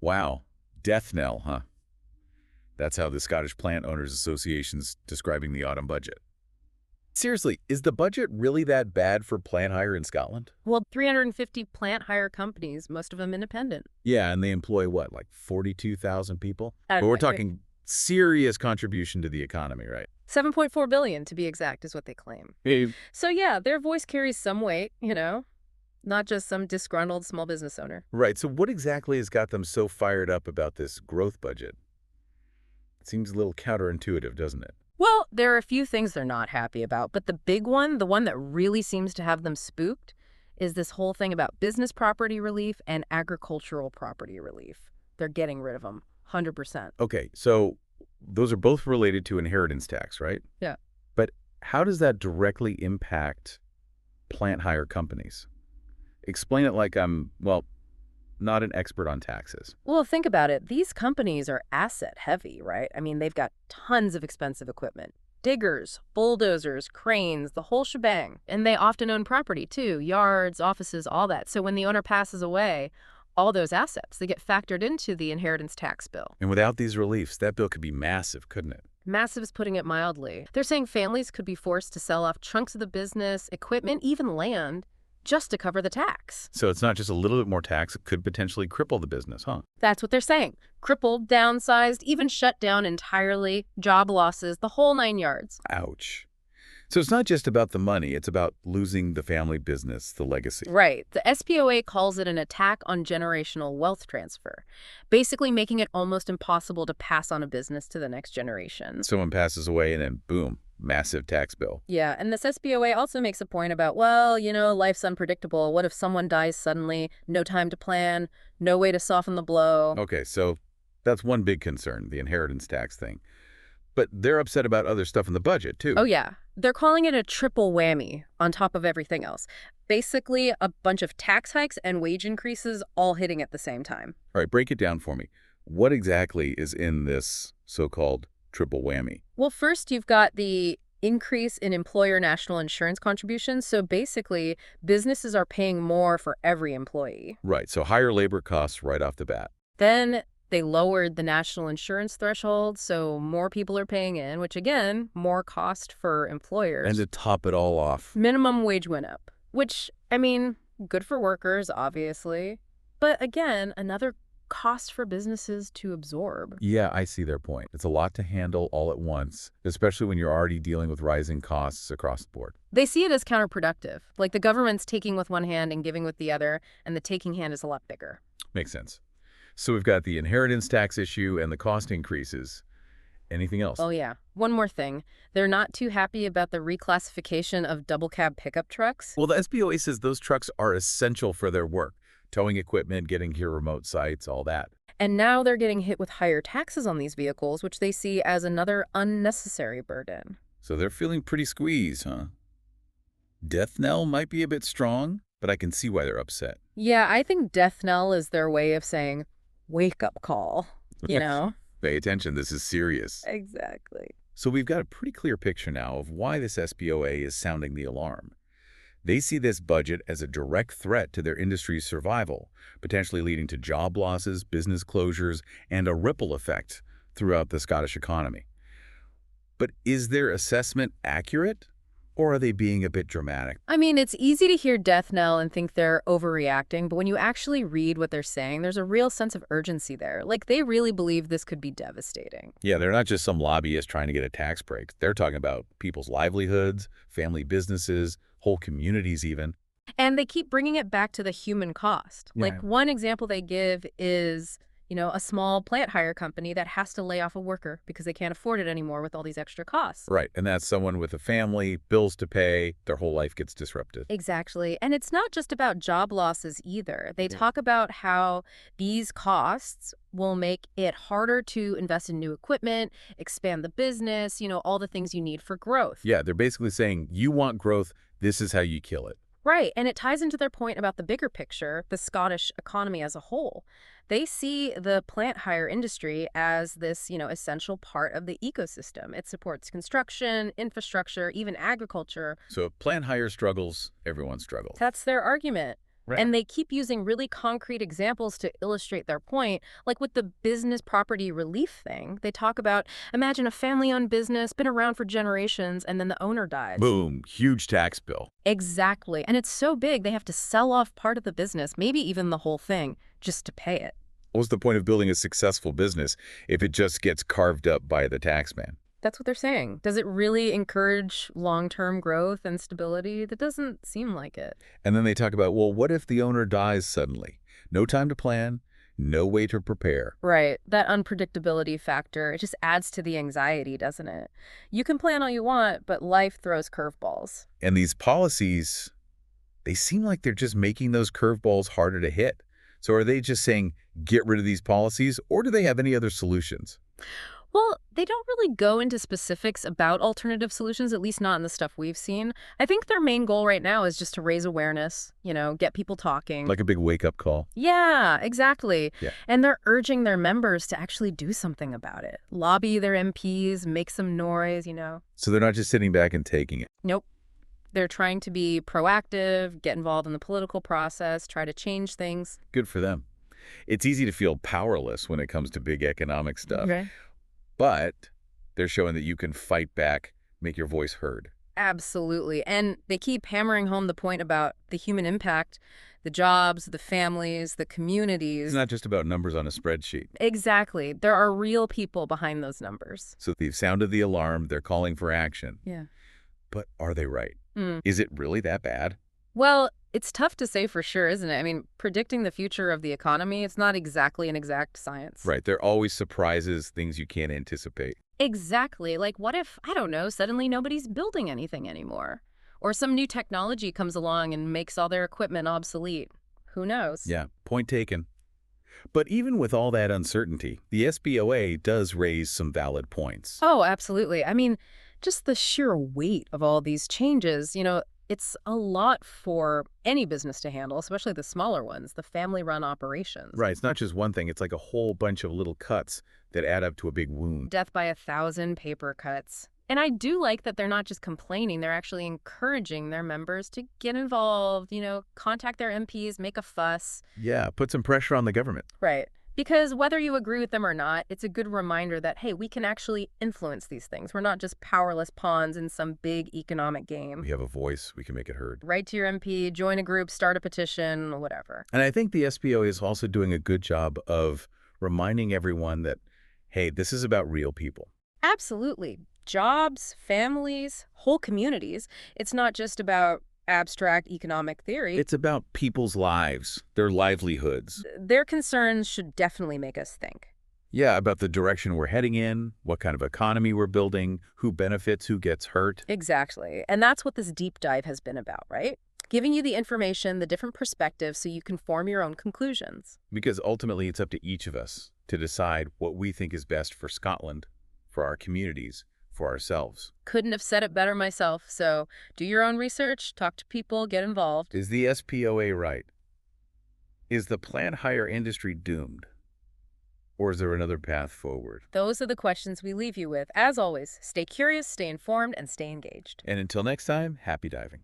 Wow. Death knell, huh? That's how the Scottish Plant Owners Association's describing the autumn budget. Seriously, is the budget really that bad for plant hire in Scotland? Well, 350 plant hire companies, most of them independent. Yeah, and they employ what, like 42,000 people? But we're Okay, wait. talking serious contribution to the economy, right? 7.4 billion to be exact is what they claim. Hey. So yeah, their voice carries some weight, not just some disgruntled small business owner. Right, so what exactly has got them so fired up about this growth budget? It seems a little counterintuitive, doesn't it? Well, there are a few things they're not happy about, but the big one, the one that really seems to have them spooked, is this whole thing about business property relief and agricultural property relief. They're getting rid of them, 100%. Okay, so those are both related to inheritance tax, right? Yeah. But how does that directly impact plant hire companies? Explain it like I'm, well, not an expert on taxes. Well, think about it. These companies are asset heavy, right? I mean, they've got tons of expensive equipment. Diggers, bulldozers, cranes, the whole shebang. And they often own property too, yards, offices, all that. So when the owner passes away, all those assets, they get factored into the inheritance tax bill. And without these reliefs, that bill could be massive, couldn't it? Massive is putting it mildly. They're saying families could be forced to sell off chunks of the business, equipment, even land, just to cover the tax. So it's not just a little bit more tax, it could potentially cripple the business, huh? That's what they're saying. Crippled, downsized, even shut down entirely, job losses, the whole 9 yards. Ouch. So it's not just about the money, it's about losing the family business, the legacy. Right. The SPOA calls it an attack on generational wealth transfer, basically making it almost impossible to pass on a business to the next generation. Someone passes away and then boom, massive tax bill. Yeah, and this SBOA also makes a point about, well, life's unpredictable. What if someone dies suddenly? No time to plan, no way to soften the blow. Okay, so that's one big concern, the inheritance tax thing. But they're upset about other stuff in the budget, too. Oh, yeah. They're calling it a triple whammy on top of everything else. Basically, a bunch of tax hikes and wage increases all hitting at the same time. All right, break it down for me. What exactly is in this so-called triple whammy? Well, first, you've got the increase in employer national insurance contributions. So basically, businesses are paying more for every employee. Right, so higher labor costs right off the bat. Then they lowered the national insurance threshold, so more people are paying in, which again, more cost for employers. And to top it all off. Minimum wage went up, which, I mean, good for workers, obviously. But again, another cost for businesses to absorb. Yeah, I see their point. It's a lot to handle all at once, especially when you're already dealing with rising costs across the board. They see it as counterproductive, like the government's taking with one hand and giving with the other, and the taking hand is a lot bigger. Makes sense. So we've got the inheritance tax issue and the cost increases. Anything else? Oh, yeah. One more thing. They're not too happy about the reclassification of double cab pickup trucks. Well, the SBOA says those trucks are essential for their work. Towing equipment, getting to remote sites, all that. And now they're getting hit with higher taxes on these vehicles, which they see as another unnecessary burden. So they're feeling pretty squeezed, huh? Death knell might be a bit strong, but I can see why they're upset. Yeah, I think death knell is their way of saying, wake-up call, you know? Pay attention, this is serious. Exactly. So we've got a pretty clear picture now of why this SBOA is sounding the alarm. They see this budget as a direct threat to their industry's survival, potentially leading to job losses, business closures, and a ripple effect throughout the Scottish economy. But is their assessment accurate, or are they being a bit dramatic? I mean, it's easy to hear death knell and think they're overreacting, but when you actually read what they're saying, there's a real sense of urgency there. Like, they really believe this could be devastating. Yeah, they're not just some lobbyist trying to get a tax break. They're talking about people's livelihoods, family businesses, whole communities even. And they keep bringing it back to the human cost. Yeah. Like, one example they give is, a small plant hire company that has to lay off a worker because they can't afford it anymore with all these extra costs. Right, and that's someone with a family, bills to pay, their whole life gets disrupted. Exactly. And it's not just about job losses either. They talk about how these costs will make it harder to invest in new equipment, expand the business, all the things you need for growth. Yeah, they're basically saying, you want growth, this is how you kill it. Right, and it ties into their point about the bigger picture, the Scottish economy as a whole. They see the plant hire industry as this, essential part of the ecosystem. It supports construction, infrastructure, even agriculture. So if plant hire struggles, everyone struggles. That's their argument. Right. And they keep using really concrete examples to illustrate their point. Like with the business property relief thing, they talk about, imagine a family-owned business, been around for generations, and then the owner dies. Boom, huge tax bill. Exactly. And it's so big, they have to sell off part of the business, maybe even the whole thing, just to pay it. What's the point of building a successful business if it just gets carved up by the tax man? That's what they're saying. Does it really encourage long-term growth and stability? That doesn't seem like it. And then they talk about, well, what if the owner dies suddenly? No time to plan, no way to prepare. Right. That unpredictability factor, it just adds to the anxiety, doesn't it? You can plan all you want, but life throws curveballs. And these policies, they seem like they're just making those curveballs harder to hit. So are they just saying, get rid of these policies, or do they have any other solutions? Well, they don't really go into specifics about alternative solutions, at least not in the stuff we've seen. I think their main goal right now is just to raise awareness, get people talking. Like a big wake-up call. Yeah, exactly. Yeah. And they're urging their members to actually do something about it. Lobby their MPs, make some noise. So they're not just sitting back and taking it. Nope. They're trying to be proactive, get involved in the political process, try to change things. Good for them. It's easy to feel powerless when it comes to big economic stuff. Right. But they're showing that you can fight back, make your voice heard. Absolutely. And they keep hammering home the point about the human impact, the jobs, the families, the communities. It's not just about numbers on a spreadsheet. Exactly. There are real people behind those numbers. So they've sounded the alarm, they're calling for action. Yeah. But are they right? Mm. Is it really that bad? Well, it's tough to say for sure, isn't it? I mean, predicting the future of the economy, it's not exactly an exact science. Right. There are always surprises, things you can't anticipate. Exactly. Like, what if, I don't know, suddenly nobody's building anything anymore? Or some new technology comes along and makes all their equipment obsolete. Who knows? Yeah, point taken. But even with all that uncertainty, the SBOA does raise some valid points. Oh, absolutely. I mean, just the sheer weight of all these changes, it's a lot for any business to handle, especially the smaller ones, the family-run operations. Right. It's not just one thing. It's like a whole bunch of little cuts that add up to a big wound. Death by 1,000 paper cuts. And I do like that they're not just complaining, they're actually encouraging their members to get involved, contact their MPs, make a fuss. Yeah, put some pressure on the government. Right. Because whether you agree with them or not, it's a good reminder that, hey, we can actually influence these things. We're not just powerless pawns in some big economic game. We have a voice. We can make it heard. Write to your MP, join a group, start a petition, whatever. And I think the SBOA is also doing a good job of reminding everyone that, hey, this is about real people. Absolutely. Jobs, families, whole communities. It's not just about abstract economic theory. It's about people's lives, their livelihoods. Their concerns should definitely make us think. Yeah, about the direction we're heading in, what kind of economy we're building, who benefits, who gets hurt. Exactly. And that's what this deep dive has been about, right? Giving you the information, the different perspectives, so you can form your own conclusions. Because ultimately, it's up to each of us to decide what we think is best for Scotland, for our communities, for ourselves. Couldn't have said it better myself. So do your own research, talk to people, get involved. Is the SPOA right? Is the plant hire industry doomed? Or is there another path forward? Those are the questions we leave you with. As always, stay curious, stay informed, and stay engaged. And until next time, happy diving.